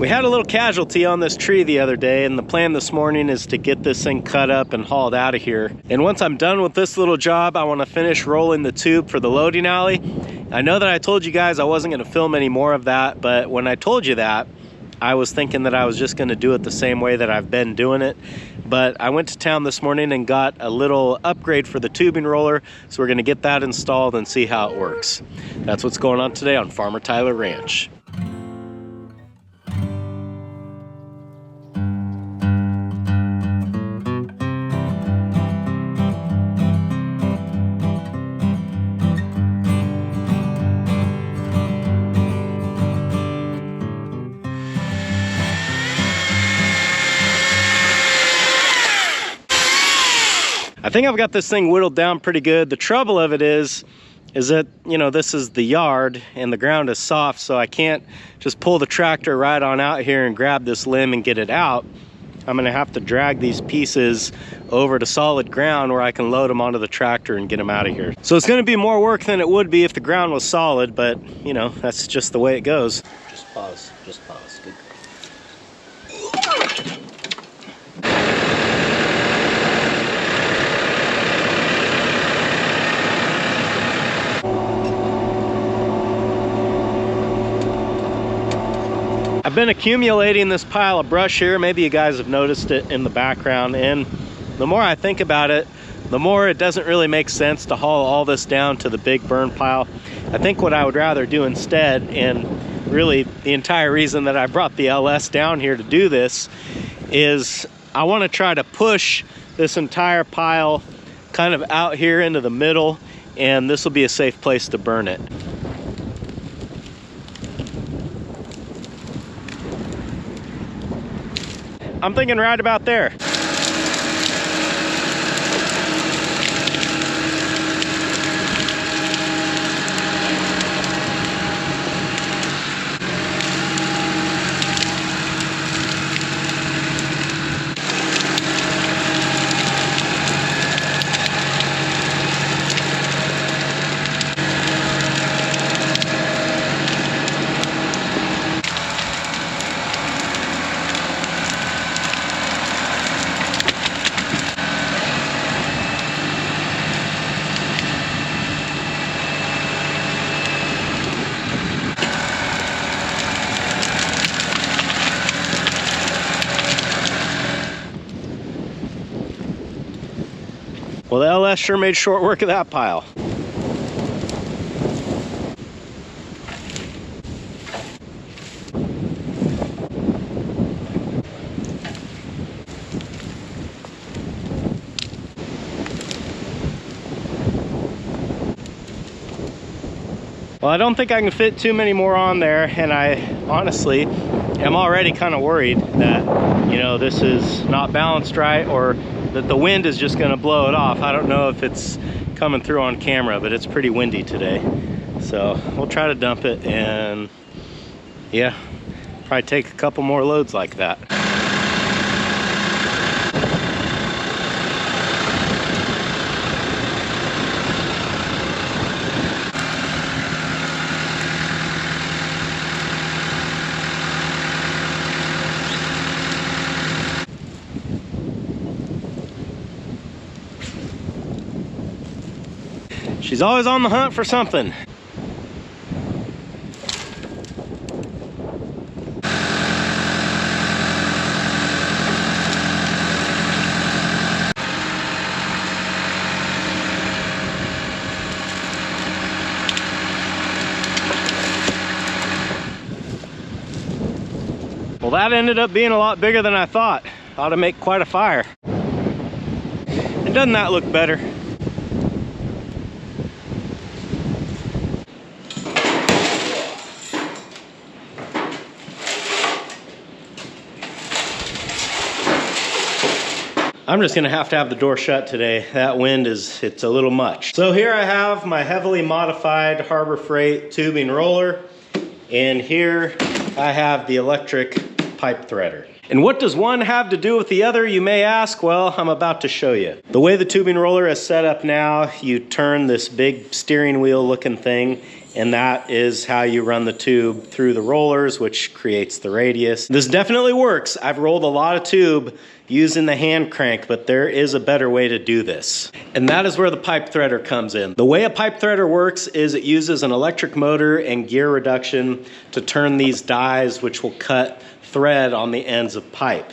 We had a little casualty on this tree the other day, and the plan this morning is to get this thing cut up and hauled out of here. And once I'm done with this little job, I want to finish rolling the tube for the loading alley. I know that I told you guys I wasn't going to film any more of that, but when I told you that, I was thinking that I was just going to do it the same way that I've been doing it. But I went to town this morning and got a little upgrade for the tubing roller, so we're going to get that installed and see how it works. That's what's going on today on Farmer Tyler Ranch. I think I've got this thing whittled down pretty good. The trouble of it is that, you know, this is the yard and the ground is soft, so I can't just pull the tractor right on out here and grab this limb and get it out. I'm gonna have to drag these pieces over to solid ground where I can load them onto the tractor and get them out of here. So it's gonna be more work than it would be if the ground was solid, but you know, that's just the way it goes. Just pause, good. I've been accumulating this pile of brush here. Maybe you guys have noticed it in the background, and the more I think about it, the more it doesn't really make sense to haul all this down to the big burn pile. I think what I would rather do instead, and really the entire reason that I brought the LS down here to do this, is I want to try to push this entire pile kind of out here into the middle, and this will be a safe place to burn it. I'm thinking right about there. Well, the LS sure made short work of that pile. Well, I don't think I can fit too many more on there, and I honestly am already kind of worried that, you know, this is not balanced right, or that the wind is just going to blow it off. I don't know if it's coming through on camera, but it's pretty windy today. So we'll try to dump it, and yeah, probably take a couple more loads like that. She's always on the hunt for something. Well, that ended up being a lot bigger than I thought. Ought to make quite a fire. And doesn't that look better? I'm just gonna have to have the door shut today. That wind it's a little much. So here I have my heavily modified Harbor Freight tubing roller, and here I have the electric pipe threader. And what does one have to do with the other, you may ask? Well, I'm about to show you. The way the tubing roller is set up now, you turn this big steering wheel looking thing, and that is how you run the tube through the rollers, which creates the radius. This definitely works. I've rolled a lot of tube using the hand crank, but there is a better way to do this. And that is where the pipe threader comes in. The way a pipe threader works is it uses an electric motor and gear reduction to turn these dies, which will cut thread on the ends of pipe.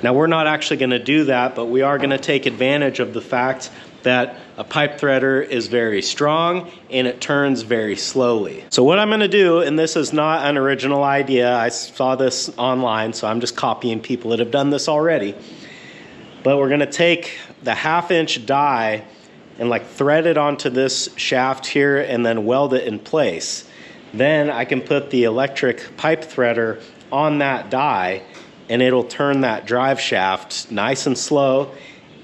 Now, we're not actually going to do that, but we are going to take advantage of the fact that a pipe threader is very strong and it turns very slowly. So what I'm going to do, and this is not an original idea, I saw this online, so I'm just copying people that have done this already. But we're going to take the 1/2 inch die and like thread it onto this shaft here and then weld it in place. Then I can put the electric pipe threader on that die and it'll turn that drive shaft nice and slow.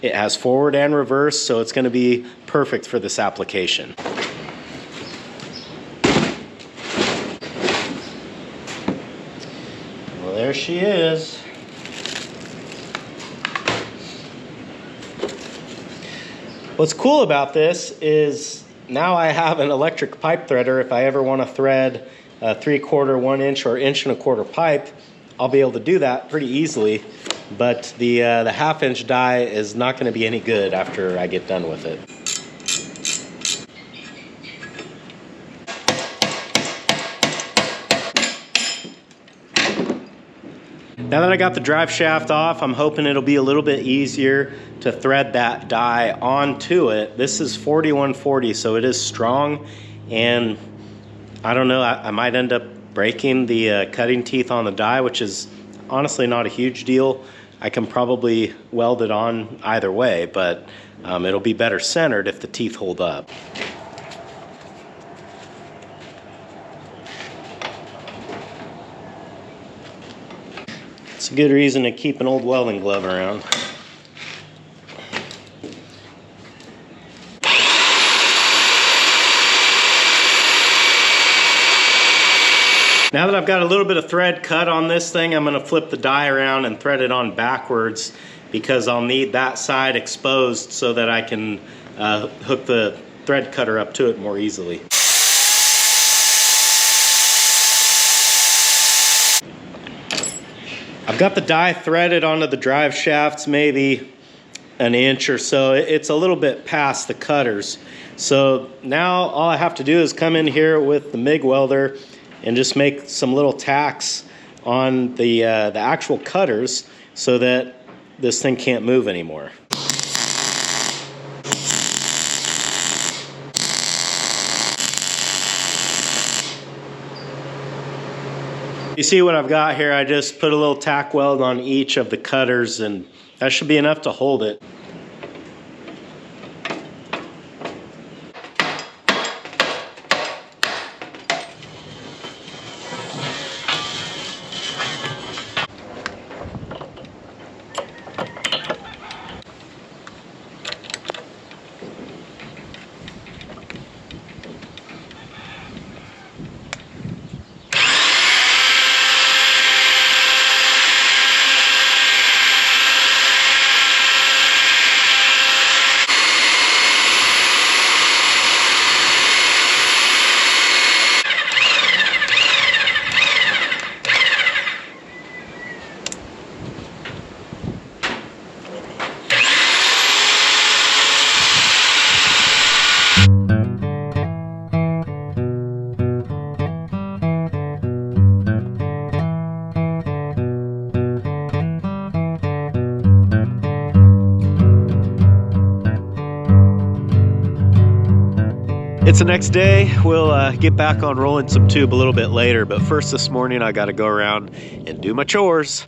It has forward and reverse, so it's going to be perfect for this application. Well, there she is. What's cool about this is now I have an electric pipe threader. If I ever want to thread a 3/4, 1 inch, or 1.25 inch pipe, I'll be able to do that pretty easily. But the 1/2 inch die is not going to be any good after I get done with it. Now that I got the drive shaft off, I'm hoping it'll be a little bit easier to thread that die onto it. This is 4140, so it is strong, and I don't know, I might end up breaking the cutting teeth on the die, which is honestly not a huge deal. I can probably weld it on either way, but it'll be better centered if the teeth hold up. It's a good reason to keep an old welding glove around. Now that I've got a little bit of thread cut on this thing, I'm going to flip the die around and thread it on backwards because I'll need that side exposed so that I can hook the thread cutter up to it more easily. I've got the die threaded onto the drive shafts maybe an inch or so. It's a little bit past the cutters. So now all I have to do is come in here with the MIG welder and just make some little tacks on the actual cutters so that this thing can't move anymore. You see what I've got here? I just put a little tack weld on each of the cutters, and that should be enough to hold it. It's the next day. We'll get back on rolling some tube a little bit later, but first this morning I got to go around and do my chores.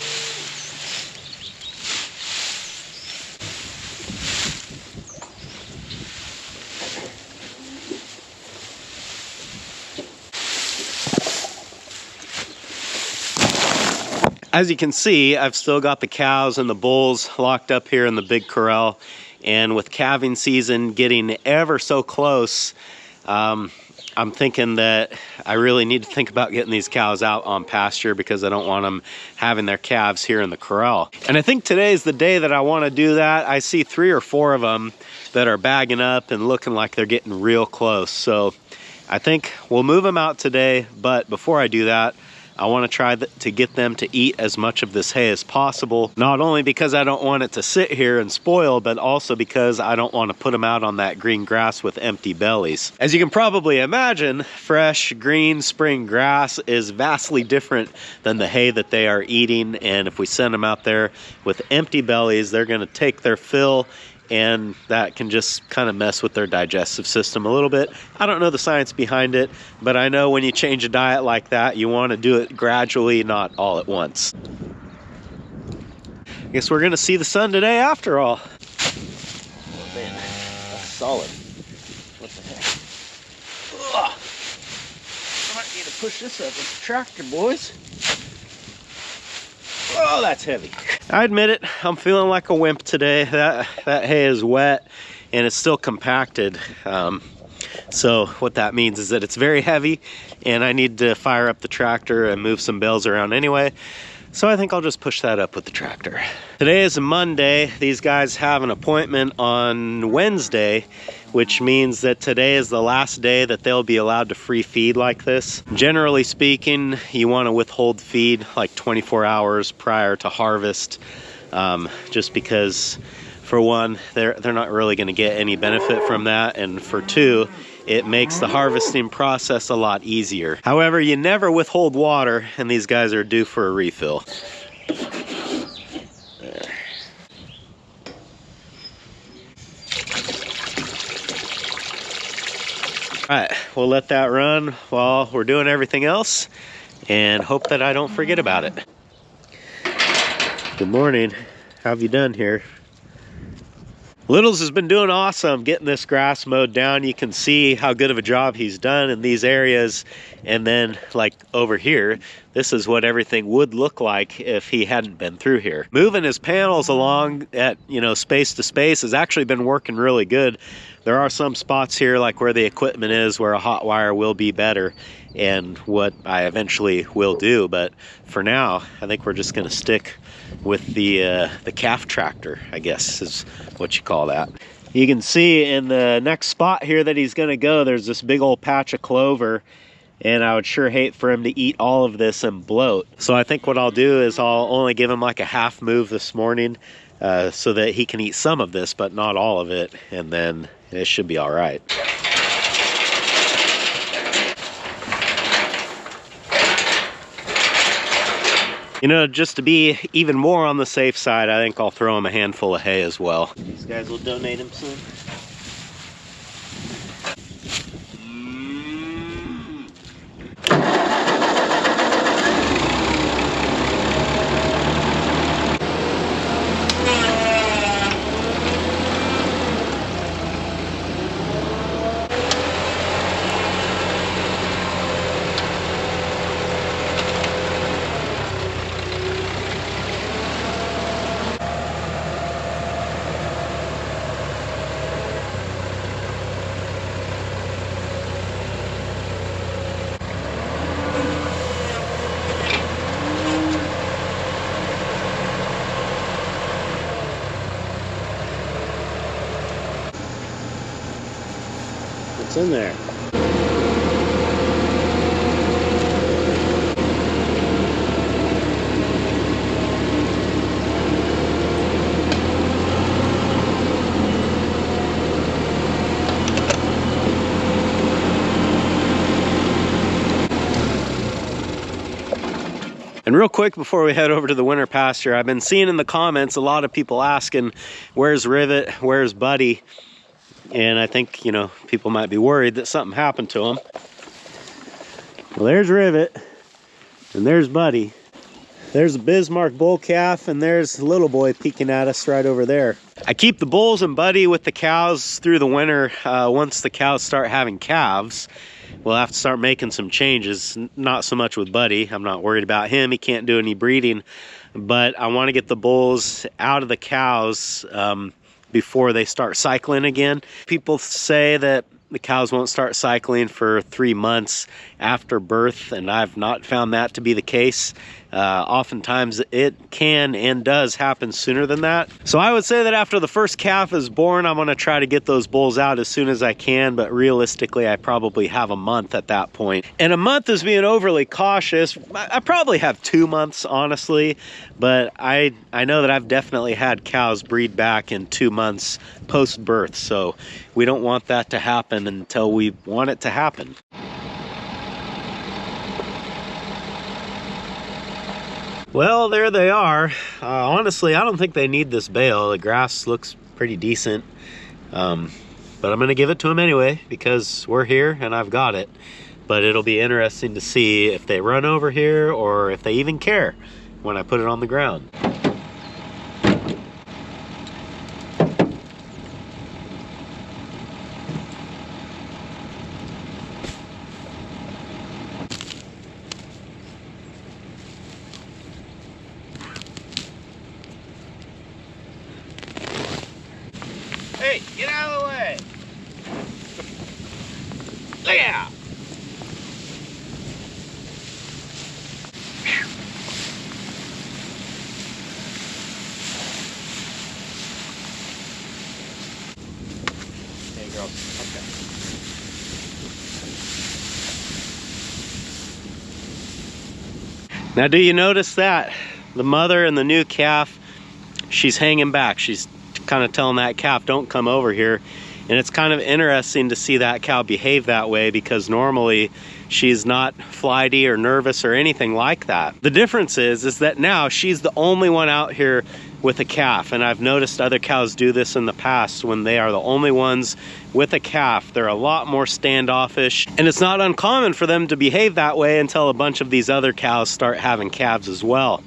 As you can see, I've still got the cows and the bulls locked up here in the big corral, and with calving season getting ever so close, I'm thinking that I really need to think about getting these cows out on pasture because I don't want them having their calves here in the corral. And I think today is the day that I want to do that. I see 3 or 4 of them that are bagging up and looking like they're getting real close. So I think we'll move them out today, but before I do that, I want to try to get them to eat as much of this hay as possible. Not only because I don't want it to sit here and spoil, but also because I don't want to put them out on that green grass with empty bellies. As you can probably imagine, fresh green spring grass is vastly different than the hay that they are eating. And if we send them out there with empty bellies, they're going to take their fill, and that can just kind of mess with their digestive system a little bit. I don't know the science behind it, but I know when you change a diet like that, you want to do it gradually, not all at once. I guess we're going to see the sun today after all. Oh man, that's solid. What the heck? Ugh. I might need to push this up with the tractor, boys. Oh, that's heavy. I admit it, I'm feeling like a wimp today. That hay is wet and it's still compacted. So what that means is that it's very heavy and I need to fire up the tractor and move some bales around anyway. So I think I'll just push that up with the tractor. Today is a Monday. These guys have an appointment on Wednesday, which means that today is the last day that they'll be allowed to free feed like this. Generally speaking, you want to withhold feed like 24 hours prior to harvest, just because for one, they're not really going to get any benefit from that, and for two, it makes the harvesting process a lot easier. However, you never withhold water, and these guys are due for a refill. There. All right, we'll let that run while we're doing everything else and hope that I don't forget about it. Good morning. How have you done here? Littles has been doing awesome getting this grass mowed down. You can see how good of a job he's done in these areas. And then like over here, this is what everything would look like if he hadn't been through here. Moving his panels along at, space to space has actually been working really good. There are some spots here like where the equipment is where a hot wire will be better and what I eventually will do. But for now, I think we're just gonna stick with the calf tractor, I guess is what you call that. You can see in the next spot here that he's gonna go, there's this big old patch of clover, and I would sure hate for him to eat all of this and bloat. So I think what I'll do is I'll only give him like a half move this morning so that he can eat some of this, but not all of it, and then it should be all right. Just to be even more on the safe side, I think I'll throw him a handful of hay as well. These guys will donate him some. What's in there? And real quick before we head over to the winter pasture, I've been seeing in the comments a lot of people asking, where's Rivet, where's Buddy? And I think, people might be worried that something happened to him. Well, there's Rivet, and there's Buddy. There's a Bismarck bull calf, and there's the little boy peeking at us right over there. I keep the bulls and Buddy with the cows through the winter. Once the cows start having calves, we'll have to start making some changes. Not so much with Buddy. I'm not worried about him. He can't do any breeding. But I want to get the bulls out of the cows before they start cycling again. People say that the cows won't start cycling for 3 months after birth, and I've not found that to be the case. Oftentimes it can and does happen sooner than that. So I would say that after the first calf is born, I'm going to try to get those bulls out as soon as I can, but realistically I probably have a month at that point. And a month is being overly cautious. I probably have 2 months, honestly, but I know that I've definitely had cows breed back in 2 months post-birth, so we don't want that to happen until we want it to happen. Well, there they are. Honestly, I don't think they need this bale. The grass looks pretty decent, but I'm gonna give it to them anyway because we're here and I've got it. But it'll be interesting to see if they run over here or if they even care when I put it on the ground. Hey, get out of the way! Look out! Hey, girls. Okay. Now, do you notice that? The mother and the new calf, she's hanging back. She's kind of telling that calf, don't come over here. And it's kind of interesting to see that cow behave that way because normally she's not flighty or nervous or anything like that. The difference is that now she's the only one out here with a calf, and I've noticed other cows do this in the past. When they are the only ones with a calf, they're a lot more standoffish, and it's not uncommon for them to behave that way until a bunch of these other cows start having calves as well.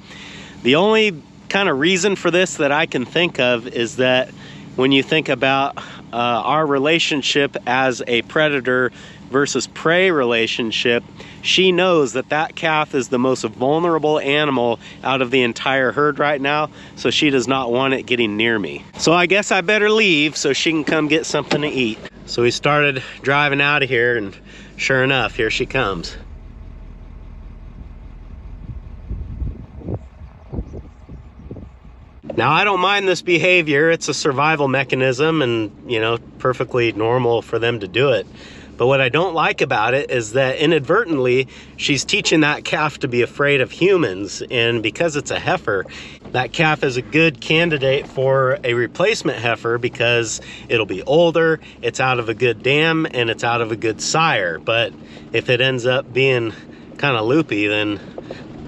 The only kind of reason for this that I can think of is that when you think about our relationship as a predator versus prey relationship, she knows that that calf is the most vulnerable animal out of the entire herd right now, so she does not want it getting near me. So I guess I better leave so she can come get something to eat. So we started driving out of here, and sure enough, here she comes. Now, I don't mind this behavior. It's a survival mechanism and, you know, perfectly normal for them to do it. But what I don't like about it is that inadvertently, she's teaching that calf to be afraid of humans. And because it's a heifer, that calf is a good candidate for a replacement heifer because it'll be older, it's out of a good dam, and it's out of a good sire. But if it ends up being kind of loopy, then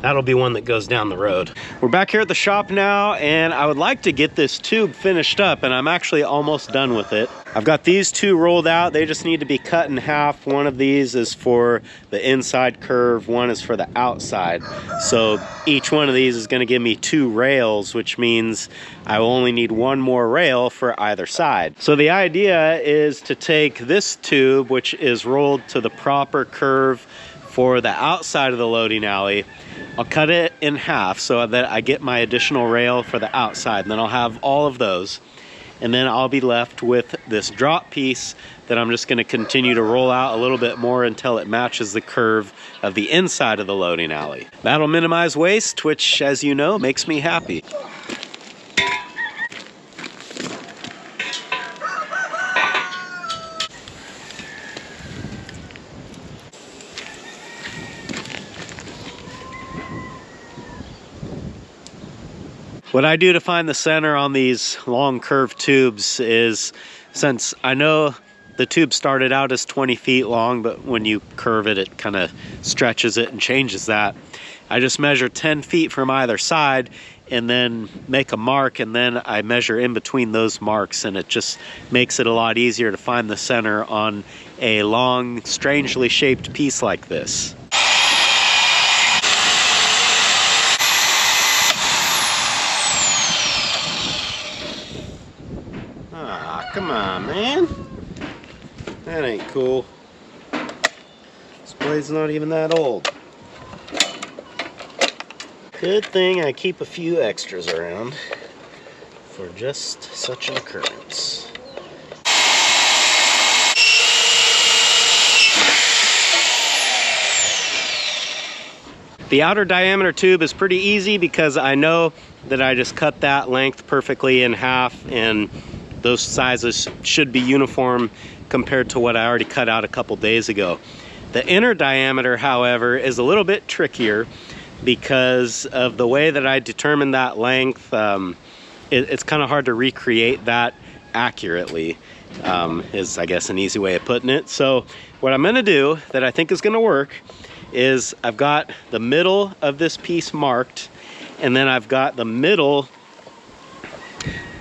that'll be one that goes down the road. We're back here at the shop now, and I would like to get this tube finished up, and I'm actually almost done with it. I've got these two rolled out. They just need to be cut in half. One of these is for the inside curve, one is for the outside. So each one of these is going to give me 2 rails, which means I will only need 1 more rail for either side. So the idea is to take this tube, which is rolled to the proper curve for the outside of the loading alley. I'll cut it in half so that I get my additional rail for the outside, and then I'll have all of those. And then I'll be left with this drop piece that I'm just going to continue to roll out a little bit more until it matches the curve of the inside of the loading alley. That'll minimize waste, which, as you know, makes me happy. What I do to find the center on these long curved tubes is, since I know the tube started out as 20 feet long, but when you curve it, it kind of stretches it and changes that. I just measure 10 feet from either side and then make a mark, and then I measure in between those marks, and it just makes it a lot easier to find the center on a long, strangely shaped piece like this. Come on, man. That ain't cool. This blade's not even that old. Good thing I keep a few extras around for just such an occurrence. The outer diameter tube is pretty easy because I know that I just cut that length perfectly in half, and those sizes should be uniform compared to what I already cut out a couple days ago. The inner diameter, however, is a little bit trickier because of the way that I determined that length. It's kind of hard to recreate that accurately, is I guess an easy way of putting it. So what I'm gonna do that I think is gonna work is I've got the middle of this piece marked, and then I've got the middle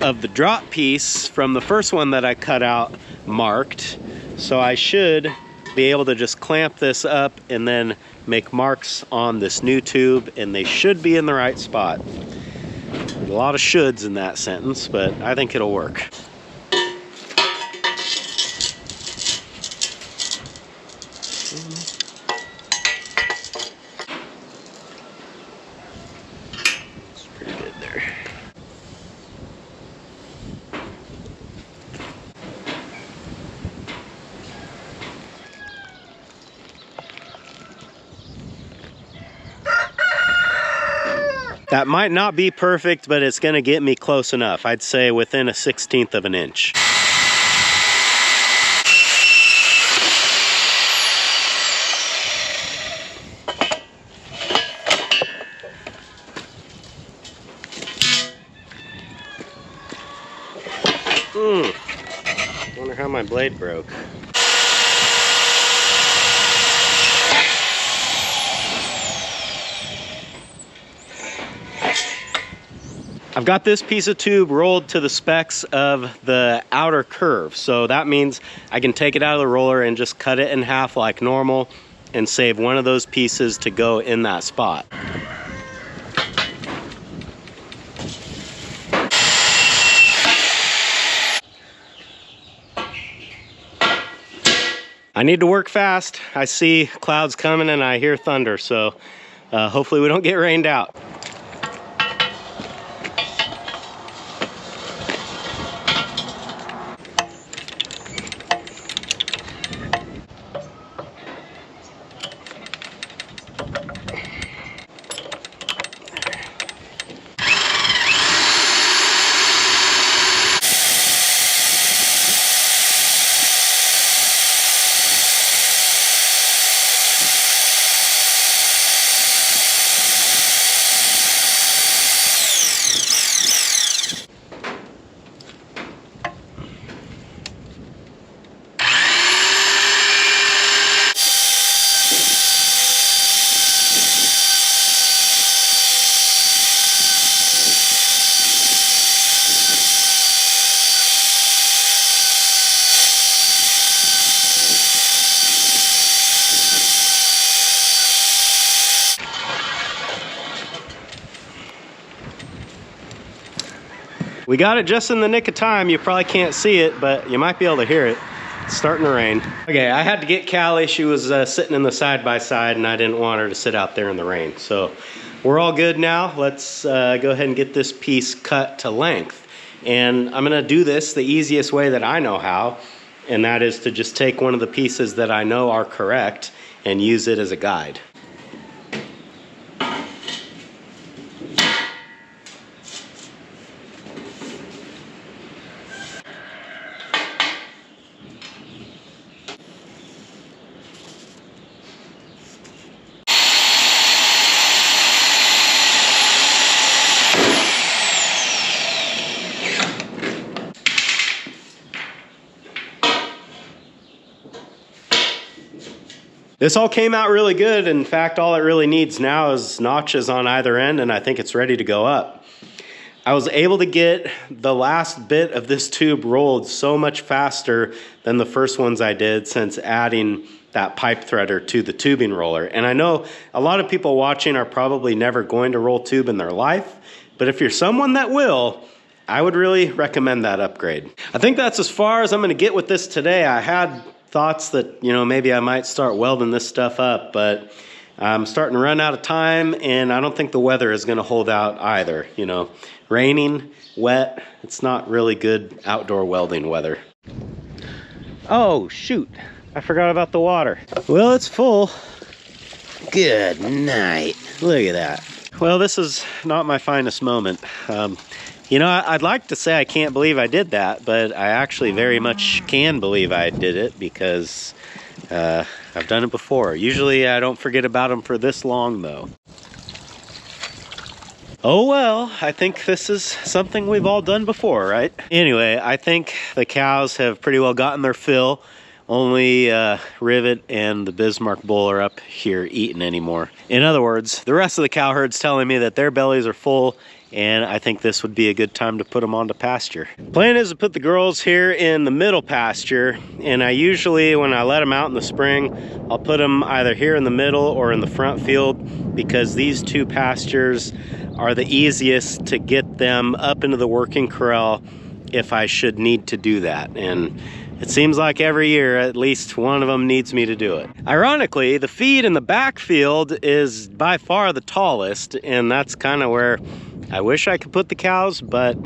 of the drop piece from the first one that I cut out marked. So I should be able to just clamp this up and then make marks on this new tube, and they should be in the right spot. A lot of shoulds in that sentence, but I think it'll work. That might not be perfect, but it's gonna get me close enough. I'd say within a 1/16 of an inch. Wonder how my blade broke. I've got this piece of tube rolled to the specs of the outer curve. So that means I can take it out of the roller and just cut it in half like normal and save one of those pieces to go in that spot. I need to work fast. I see clouds coming and I hear thunder, so hopefully we don't get rained out. We got it just in the nick of time. You probably can't see it, but you might be able to hear it. It's starting to rain. Okay, I had to get Callie. She was sitting in the side-by-side, and I didn't want her to sit out there in the rain. So we're all good now. Let's go ahead and get this piece cut to length. And I'm gonna do this the easiest way that I know how, and that is to just take one of the pieces that I know are correct and use it as a guide. This all came out really good. In fact, all it really needs now is notches on either end, and I think it's ready to go up. I was able to get the last bit of this tube rolled so much faster than the first ones I did since adding that pipe threader to the tubing roller. And I know a lot of people watching are probably never going to roll tube in their life, but if you're someone that will, I would really recommend that upgrade. I think that's as far as I'm gonna get with this today. I had thoughts that, you know, maybe I might start welding this stuff up, but I'm starting to run out of time, and I don't think the weather is gonna hold out either. You know, raining, wet, it's not really good outdoor welding weather. Oh, shoot, I forgot about the water. Well, it's full. Good night. Look at that. Well, this is not my finest moment. You know, I'd like to say I can't believe I did that, but I actually very much can believe I did it because I've done it before. Usually I don't forget about them for this long though. Oh well, I think this is something we've all done before, right? Anyway, I think the cows have pretty well gotten their fill. Only Rivet and the Bismarck bull are up here eating anymore. In other words, the rest of the cow herd's telling me that their bellies are full, and I think this would be a good time to put them onto pasture. Plan is to put the girls here in the middle pasture, and I usually, when I let them out in the spring, I'll put them either here in the middle or in the front field, because these two pastures are the easiest to get them up into the working corral if I should need to do that. And it seems like every year at least one of them needs me to do it. Ironically, the feed in the backfield is by far the tallest, and that's kind of where I wish I could put the cows, but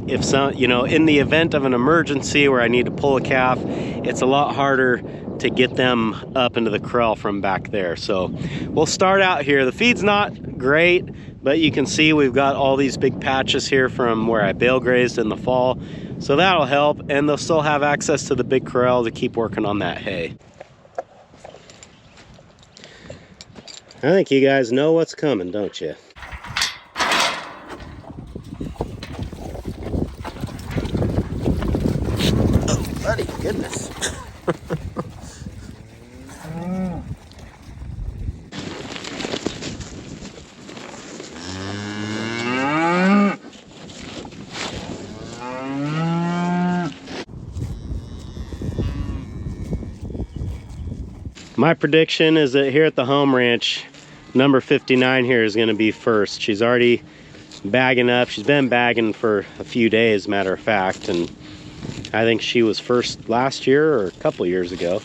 if some, you know, in the event of an emergency where I need to pull a calf, it's a lot harder to get them up into the corral from back there. So we'll start out here. The feed's not great, but you can see we've got all these big patches here from where I bale grazed in the fall. So that'll help, and they'll still have access to the big corral to keep working on that hay. I think you guys know what's coming, don't you? Oh, buddy, goodness. My prediction is that here at the home ranch, number 59 here is going to be first. She's already bagging up. She's been bagging for a few days, matter of fact, and I think she was first last year or a couple years ago.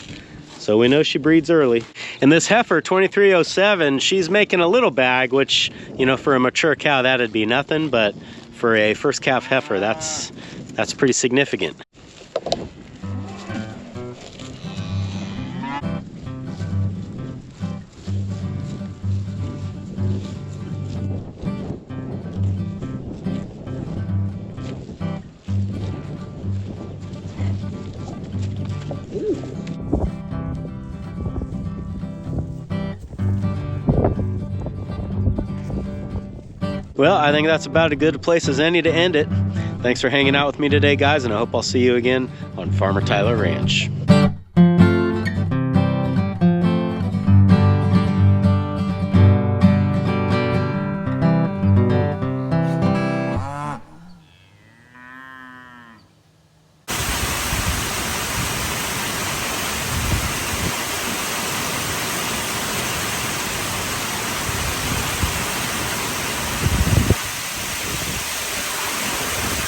So we know she breeds early. And this heifer, 2307, she's making a little bag, which, you know, for a mature cow, that'd be nothing, but for a first calf heifer, that's pretty significant. Well, I think that's about as good a place as any to end it. Thanks for hanging out with me today, guys, and I hope I'll see you again on Farmer Tyler Ranch.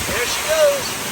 There she goes.